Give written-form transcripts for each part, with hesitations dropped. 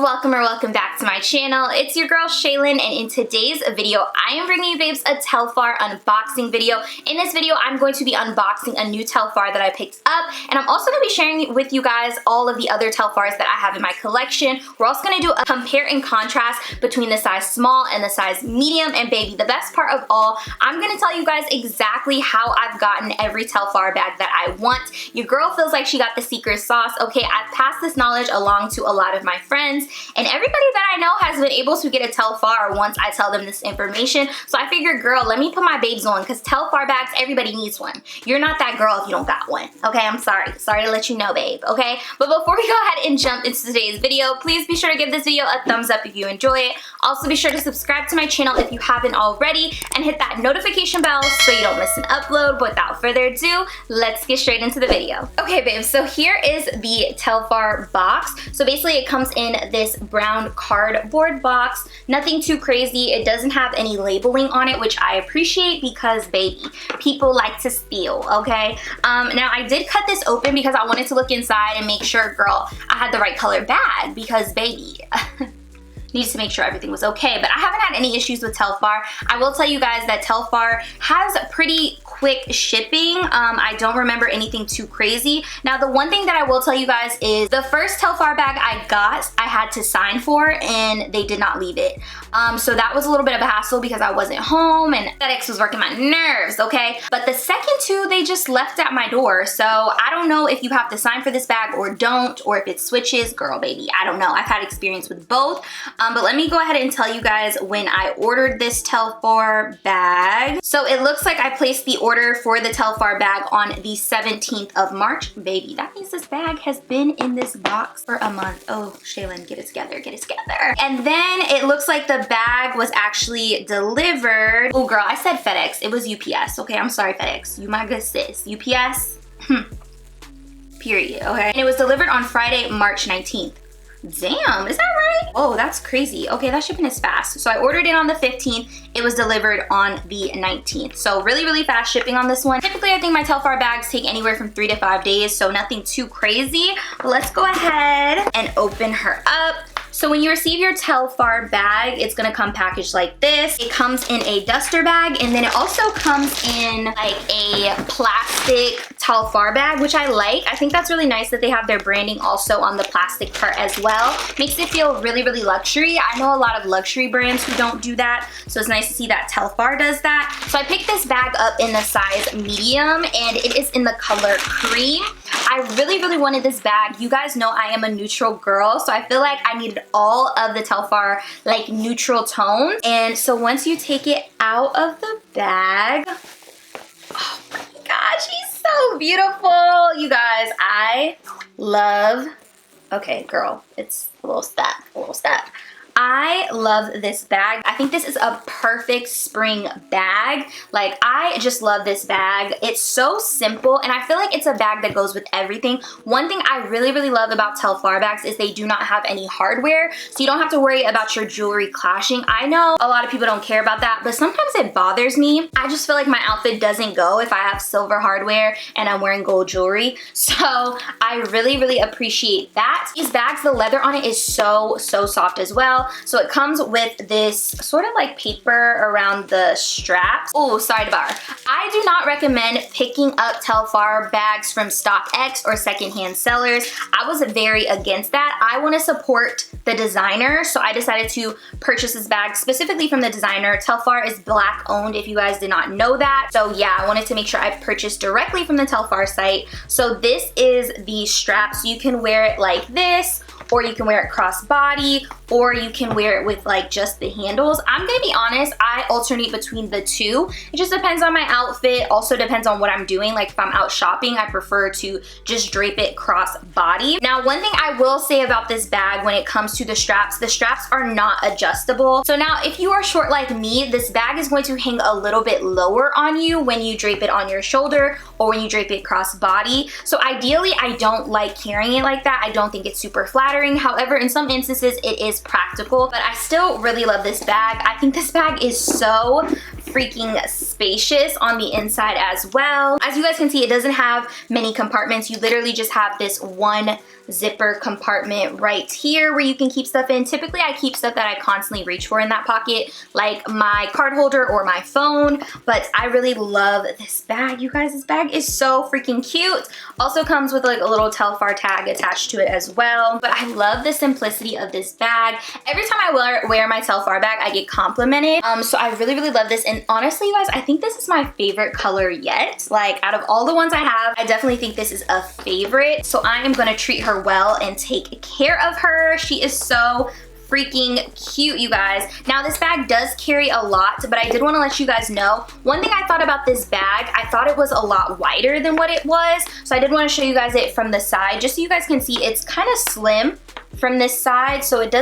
welcome or welcome back to my channel. It's your girl Shaylin, and in today's video I am bringing you babes a Telfar unboxing video. In this video I'm going to be unboxing a new Telfar that I picked up, and I'm also going to be sharing with you guys all of the other Telfars that I have in my collection. We're also going to do a compare and contrast between the size small and the size medium, and baby, the best part of all, I'm going to tell you guys exactly how I've gotten every Telfar bag that I want. Your girl feels like she got the secret sauce. Okay, I've passed this knowledge along to a lot of my friends, and everybody that I know has been able to get a Telfar once I tell them this information. So I figured, girl, let me put my babes on, because Telfar bags, everybody needs one. You're not that girl if you don't got one. Okay, I'm sorry to let you know, babe. Okay, but before we go ahead and jump into today's video, please be sure to give this video a thumbs up if you enjoy it. Also be sure to subscribe to my channel if you haven't already, and hit that notification bell so you don't miss an upload. But without further ado, let's get straight into the video. Okay, babe, so here is the Telfar box. So basically it comes in this brown cardboard box. Nothing too crazy. It doesn't have any labeling on it, which I appreciate because, baby, people like to steal, okay? Now I did cut this open because I wanted to look inside and make sure, girl, I had the right color bag because, baby, needed to make sure everything was okay. But I haven't had any issues with Telfar. I will tell you guys that Telfar has pretty quick shipping. I don't remember anything too crazy. Now, the one thing that I will tell you guys is the first Telfar bag I got, I had to sign for, and they did not leave it. So that was a little bit of a hassle because I wasn't home and FedEx was working my nerves, okay? But the second two, they just left at my door. So I don't know if you have to sign for this bag or don't, or if it switches. Girl, baby, I don't know. I've had experience with both. But let me go ahead and tell you guys when I ordered this Telfar bag. So it looks like I placed the order for the Telfar bag on the 17th of March. Baby, that means this bag has been in this box for a month. Oh, Shaylin, get it together, get it together. And then it looks like the bag was actually delivered. Oh, girl, I said FedEx. It was UPS. Okay, I'm sorry, FedEx. You my good sis. UPS, period, okay? And it was delivered on Friday, March 19th. Damn, is that right? Oh, that's crazy. Okay, that shipping is fast. So I ordered it on the 15th. It was delivered on the 19th. So really, really fast shipping on this one. Typically, I think my Telfar bags take anywhere from 3 to 5 days, so nothing too crazy. But let's go ahead and open her up. So when you receive your Telfar bag, it's gonna come packaged like this. It comes in a duster bag, and then it also comes in like a plastic Telfar bag, which I like. I think that's really nice that they have their branding also on the plastic part as well. Makes it feel really, really luxury. I know a lot of luxury brands who don't do that, so it's nice to see that Telfar does that. So I picked this bag up in the size medium, and it is in the color cream. I really, really wanted this bag. You guys know I am a neutral girl, so I feel like I needed all of the Telfar like neutral tones. And so once you take it out of the bag, oh my gosh, she's so beautiful. You guys, I love, okay, girl, it's a little step, a little step. I love this bag. I think this is a perfect spring bag. Like, I just love this bag. It's so simple, and I feel like it's a bag that goes with everything. One thing I really, really love about Telfar bags is they do not have any hardware, so you don't have to worry about your jewelry clashing. I know a lot of people don't care about that, but sometimes it bothers me. I just feel like my outfit doesn't go if I have silver hardware and I'm wearing gold jewelry. So I really, really appreciate that. These bags, the leather on it is so, so soft as well. So it comes with this sort of like paper around the straps. Oh, sidebar. I do not recommend picking up Telfar bags from StockX or secondhand sellers. I was very against that. I want to support the designer, so I decided to purchase this bag specifically from the designer. Telfar is Black owned, if you guys did not know that. So yeah, I wanted to make sure I purchased directly from the Telfar site. So this is the strap, so you can wear it like this, or you can wear it crossbody, or you can wear it with like just the handles. I'm gonna be honest, I alternate between the two. It just depends on my outfit, also depends on what I'm doing. Like if I'm out shopping, I prefer to just drape it crossbody. Now, one thing I will say about this bag when it comes to the straps are not adjustable. So now if you are short like me, this bag is going to hang a little bit lower on you when you drape it on your shoulder or when you drape it crossbody. So ideally, I don't like carrying it like that. I don't think it's super flattering. However, in some instances, it is practical, but I still really love this bag. I think this bag is so freaking spacious on the inside as well. As you guys can see, it doesn't have many compartments. You literally just have this one zipper compartment right here where you can keep stuff in. Typically I keep stuff that I constantly reach for in that pocket, like my card holder or my phone, but I really love this bag. You guys, this bag is so freaking cute. Also comes with like a little Telfar tag attached to it as well, but I love the simplicity of this bag. Every time I wear my Telfar bag, I get complimented, so I really love this. And honestly, you guys, I think this is my favorite color yet. Like, out of all the ones I have, I definitely think this is a favorite, so I am gonna treat her well and take care of her. She is so freaking cute, you guys. Now, this bag does carry a lot, but I did want to let you guys know one thing I thought about this bag. I thought it was a lot wider than what it was, so I did want to show you guys it from the side just so you guys can see. It's kind of slim from this side, so it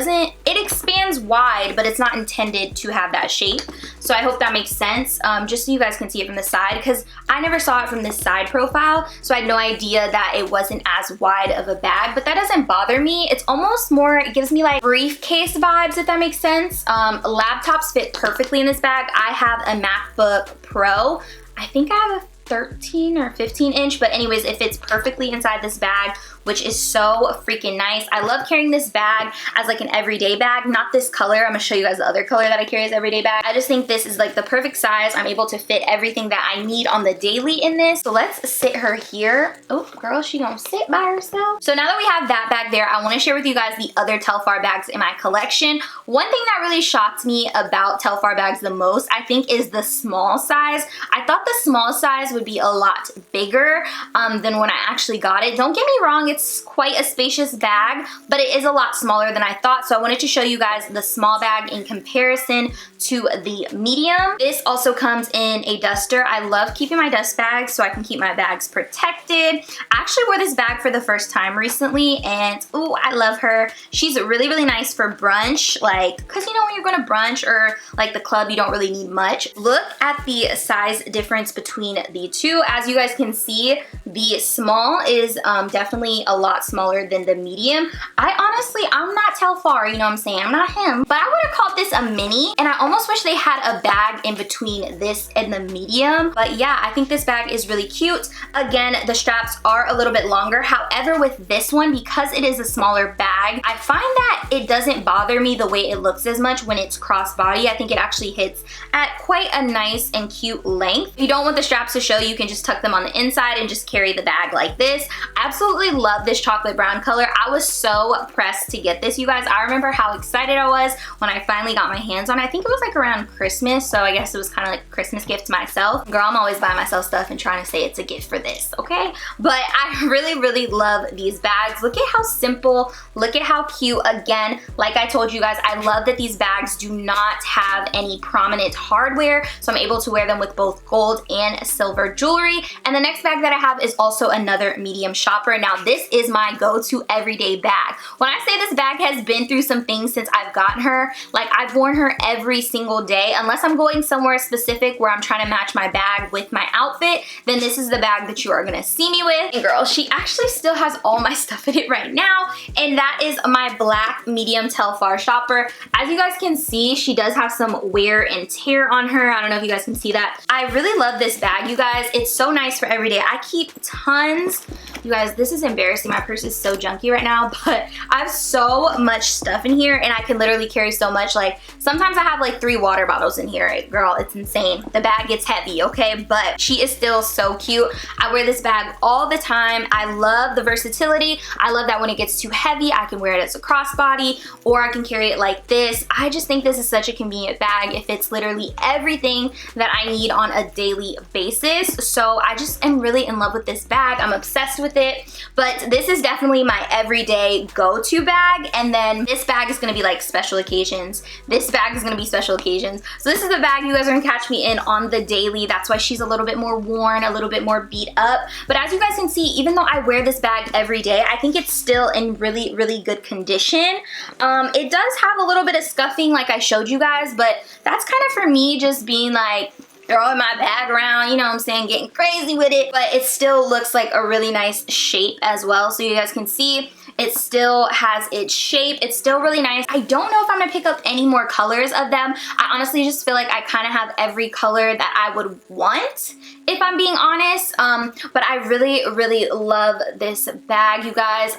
expands wide, but it's not intended to have that shape. So I hope that makes sense, just so you guys can see it from the side, because I never saw it from this side profile, so I had no idea that it wasn't as wide of a bag, but that doesn't bother me. It's almost more, it gives me like briefcase vibes, if that makes sense. Laptops fit perfectly in this bag. I have a MacBook Pro. I think I have a 13 or 15 inch, but anyways, it fits perfectly inside this bag, which is so freaking nice. I love carrying this bag as like an everyday bag, not this color. I'm gonna show you guys the other color that I carry as everyday bag. I just think this is like the perfect size. I'm able to fit everything that I need on the daily in this. So let's sit her here. Oh, girl, she gonna sit by herself. So now that we have that bag there, I wanna share with you guys the other Telfar bags in my collection. One thing that really shocked me about Telfar bags the most, I think, is the small size. I thought the small size would be a lot bigger than when I actually got it. Don't get me wrong, it's quite a spacious bag, but it is a lot smaller than I thought. So I wanted to show you guys the small bag in comparison to the medium. This also comes in a duster. I love keeping my dust bags so I can keep my bags protected. I actually wore this bag for the first time recently, and ooh, I love her. She's really nice for brunch, like, because you know when you're going to brunch or like the club, you don't really need much. Look at the size difference between the two. As you guys can see, the small is definitely a lot smaller than the medium. I'm not Telfar, you know what I'm saying? I'm not him, but I would have called this a mini, and I almost wish they had a bag in between this and the medium. But yeah, I think this bag is really cute. Again, the straps are a little bit longer. However, with this one, because it is a smaller bag, I find that it doesn't bother me the way it looks as much when it's crossbody. I think it actually hits at quite a nice and cute length. If you don't want the straps to show, you can just tuck them on the inside and just carry the bag like this. Absolutely love this chocolate brown color. I was so pressed to get this, you guys. I remember how excited I was when I finally got my hands on it. I think it was like around Christmas, so I guess it was kind of like a Christmas gift to myself. Girl, I'm always buying myself stuff and trying to say it's a gift for this, okay? But I really love these bags. Look at how simple, look at how cute. Again, like I told you guys, I love that these bags do not have any prominent hardware, so I'm able to wear them with both gold and silver jewelry. And the next bag that I have is also another medium shopper. Now, this is my go-to everyday bag. When I say this bag has been through some things since I've gotten her, like I've worn her every single day, unless I'm going somewhere specific where I'm trying to match my bag with my outfit, then this is the bag that you are gonna see me with. And girl, she actually still has all my stuff in it right now, and that is my black medium Telfar shopper. As you guys can see, she does have some wear and tear on her. I don't know if you guys can see that. I really love this bag, you guys. It's so nice for every day. I keep tons. You guys, this is embarrassing. My purse is so junky right now, but I have so much stuff in here, and I can literally carry so much. Like, sometimes I have like 3 water bottles in here. Girl, it's insane. The bag gets heavy, okay? But she is still so cute. I wear this bag all the time. I love the versatility. I love that when it gets too heavy, I can wear it as a crossbody, or I can carry it like this. I just think this is such a convenient bag. It fits literally everything that I need on a daily basis. So I just am really in love with this bag. I'm obsessed with it. But this is definitely my everyday go-to bag. And then this bag is gonna be like special occasions. This bag is gonna be special occasions. So this is the bag you guys are gonna catch me in on the daily. That's why she's a little bit more worn, a little bit more beat up. But as you guys can see, even though I wear this bag every day, I think it's still in really good condition. It does have a little bit of scuffing like I showed you guys, but that's kind of for me just being like, throwing my bag around, you know what I'm saying, getting crazy with it, but it still looks like a really nice shape as well. So you guys can see It still has its shape. It's still really nice. I don't know if I'm gonna pick up any more colors of them. I honestly just feel like I kind of have every color that I would want, if I'm being honest. But I really love this bag, you guys.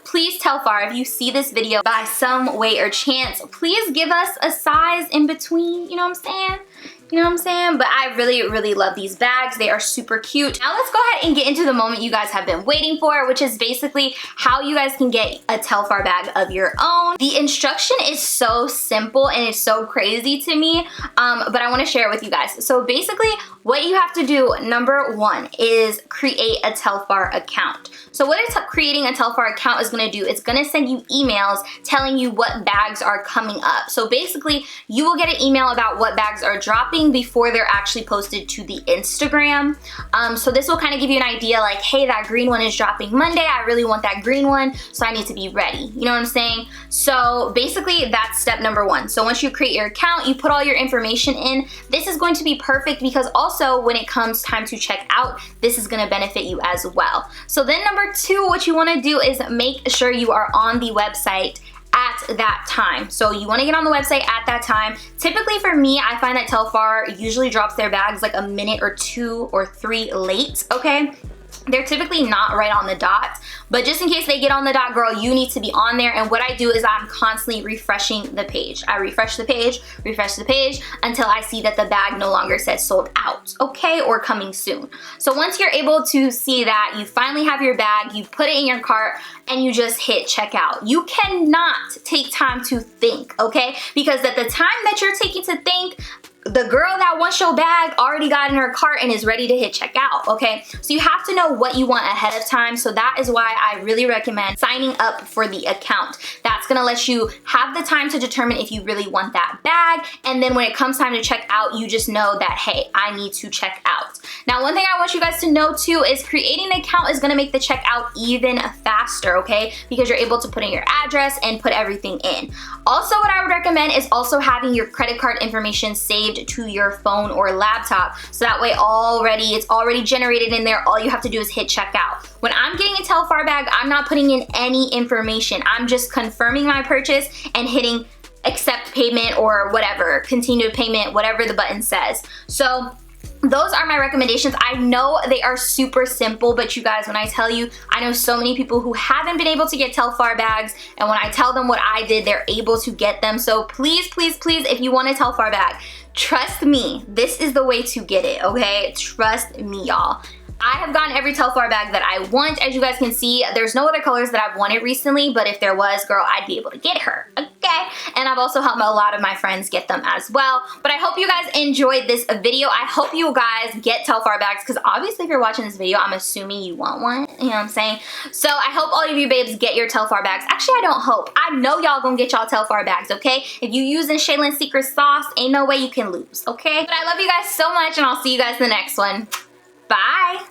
Please Telfar, if you see this video by some way or chance, please give us a size in between, you know what I'm saying? You know what I'm saying? But I really love these bags. They are super cute. Now let's go ahead and get into the moment you guys have been waiting for, which is basically how you guys can get a Telfar bag of your own. The instruction is so simple and it's so crazy to me, but I want to share it with you guys. So basically what you have to do, number one, is create a Telfar account. So what creating a Telfar account is going to do, it's going to send you emails telling you what bags are coming up. So basically you will get an email about what bags are dropping before they're actually posted to the Instagram. So this will kind of give you an idea like, hey, that green one is dropping Monday. I really want that green one, so I need to be ready. You know what I'm saying? So basically that's step number one. So once you create your account, you put all your information in. This is going to be perfect because also when it comes time to check out, this is going to benefit you as well. So then number two, what you want to do is make sure you are on the website at that time. So you want to get on the website at that time. Typically for me, I find that Telfar usually drops their bags like a minute or 2 or 3 late, okay? They're typically not right on the dot, but just in case they get on the dot, girl, you need to be on there. And what I do is I'm constantly refreshing the page. I refresh the page until I see that the bag no longer says sold out, okay, or coming soon. So once you're able to see that, you finally have your bag, you put it in your cart, and you just hit checkout. You cannot take time to think, okay? Because at the time that you're taking to think, the girl that wants your bag already got in her cart and is ready to hit checkout, okay? So you have to know what you want ahead of time. So that is why I really recommend signing up for the account. That's gonna let you have the time to determine if you really want that bag. And then when it comes time to check out, you just know that, hey, I need to check out. Now, one thing I want you guys to know too is creating an account is gonna make the checkout even faster, okay? Because you're able to put in your address and put everything in. Also, what I would recommend is also having your credit card information saved to your phone or laptop. So that way it's already generated in there. All you have to do is hit checkout. When I'm getting a Telfar bag, I'm not putting in any information. I'm just confirming my purchase and hitting accept payment or whatever, continue payment, whatever the button says. So those are my recommendations. I know they are super simple, but you guys, when I tell you, I know so many people who haven't been able to get Telfar bags, and when I tell them what I did, they're able to get them. So please, if you want a Telfar bag, trust me, this is the way to get it, okay? Trust me, y'all. I have gotten every Telfar bag that I want. As you guys can see, there's no other colors that I've wanted recently, but if there was, girl, I'd be able to get her, okay? And I've also helped a lot of my friends get them as well. But I hope you guys enjoyed this video. I hope you guys get Telfar bags, because obviously if you're watching this video, I'm assuming you want one, you know what I'm saying? So I hope all of you babes get your Telfar bags. Actually, I don't hope. I know y'all gonna get y'all Telfar bags, okay? If you using Shaylin's secret sauce, ain't no way you can lose, okay? But I love you guys so much, and I'll see you guys in the next one. Bye!